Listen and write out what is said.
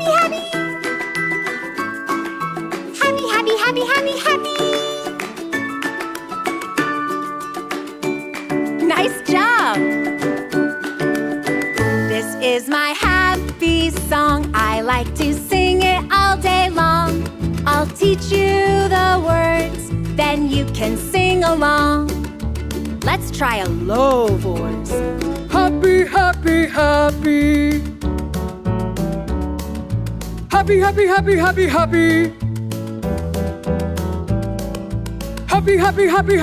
happy, happy. Happy, happy, happy, happy, happy. Nice job! This is my happy song. I like to sing it all day long. I'll teach you the words, then you can sing along. Let's try a low voice. Happy, happy, happy. Happy, happy, happy, happy, happy. Happy, happy, happy, happy,